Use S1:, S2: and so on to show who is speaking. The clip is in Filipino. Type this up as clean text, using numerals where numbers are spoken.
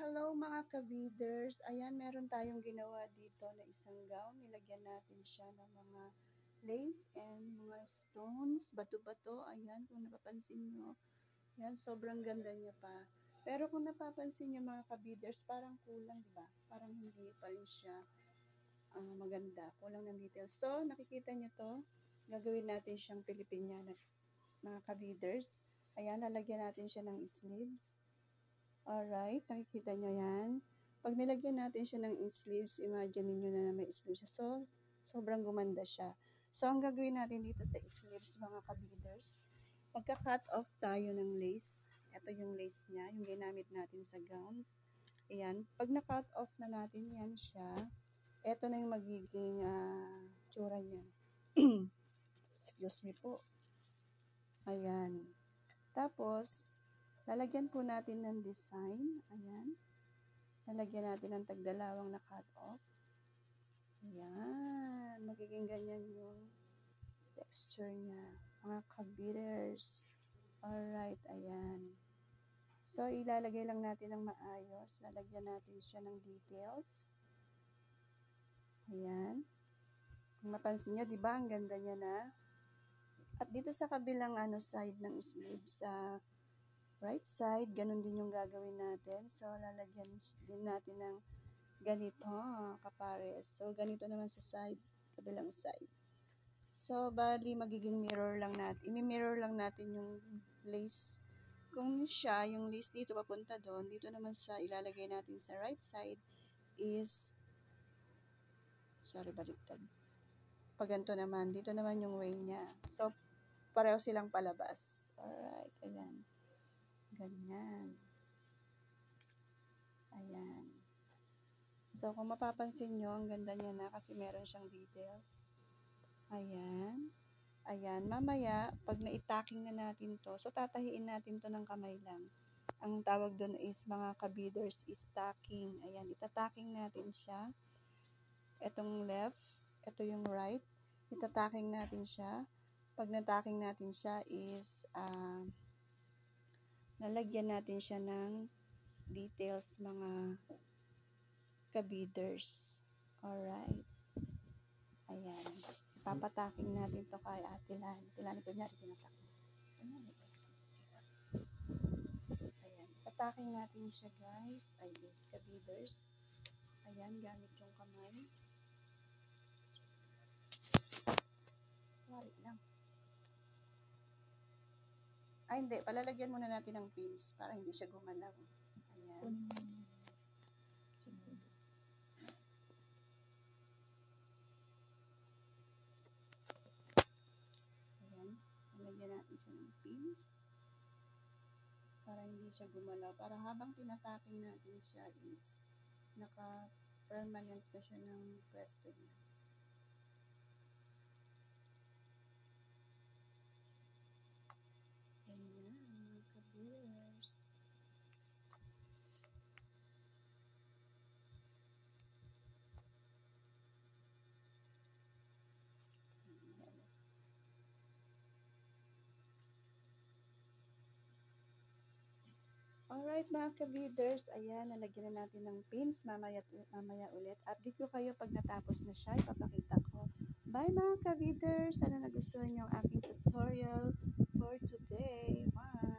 S1: Hello mga ka-beaders. Ayan, meron tayong ginawa dito na isang gown. Nilagyan natin siya ng mga lace and mga stones, bato-bato. Ayan, kung napapansin nyo. Ayan, sobrang ganda niya pa. Pero kung napapansin nyo mga ka-beaders, parang kulang, di ba? Parang hindi pa rin siya maganda. Kulang ng details. So, nakikita nyo to. Gagawin natin siyang Pilipiniana mga ka-beaders. Ayan, lalagyan natin siya ng sleeves. Alright, nakikita nyo yan. Pag nilagyan natin siya ng sleeves, imagine niyo na may sleeves siya. So, sobrang gumanda siya. So, ang gagawin natin dito sa sleeves, mga ka-beaders, magka-cut off tayo ng lace. Ito yung lace niya, yung ginamit natin sa gowns. Ayan, pag na-cut off na natin yan siya, ito na yung magiging tsura niya. Excuse me po. Ayan. Tapos, lalagyan po natin ng design. Ayan. Lalagyan natin ng tagdalawang na cut off. Ayan. Magiging ganyan yung texture niya. Mga ka-beaders. Alright. Ayan. So, ilalagay lang natin ng maayos. Lalagyan natin siya ng details. Ayan. Kung mapansin nyo, diba? Ang ganda niya na. At dito sa kabilang side ng sleeve, sa right side, ganun din yung gagawin natin. So, lalagyan din natin ng ganito, kapares. So, ganito naman sa side, kabilang side. So, bali, magiging mirror lang natin. I-mirror lang natin yung lace. Kung siya, yung lace dito papunta doon, dito naman sa ilalagay natin sa right side is, sorry, baliktad. Pag ganito naman, dito naman yung way niya. So, pareho silang palabas. Alright, ayan. Ganyan. Ayan. So, kung mapapansin nyo, ang ganda niya na kasi meron siyang details. Ayan. Ayan. Mamaya, pag na-itacking na natin to, so tatahiin natin to ng kamay lang. Ang tawag doon is mga ka-beaders is tacking. Ayan. Itatacking natin siya. Itong left, ito yung right. Itatacking natin siya. Pag na-tacking natin siya is, nalagyan natin siya ng details, mga ka-beaders. Alright. Ayan. Papataking natin to kay Ate Lani. Ate Lani, kunyari, tinatak. Ayan. Tataking natin siya, guys. Ay, guys, ka-beaders. Ayan, gamit yung kamay. Wari lang. Ay, hindi. Palalagyan muna natin ng pins para hindi siya gumalaw. Ayan. Ayan. Palalagyan natin siya ng pins para hindi siya gumalaw. Para habang tinataking natin siya is naka-permanent na siya ng pwesto niya. Ayan, mga ka-beaders. Alright mga ka-beaders, ayan, nalagyan na natin ng pins, mamaya ulit. Update ko kayo pag natapos na siya, ipapakita ko. Bye mga ka-beaders, sana nagustuhan niyo ang aking tutorial for today. Bye!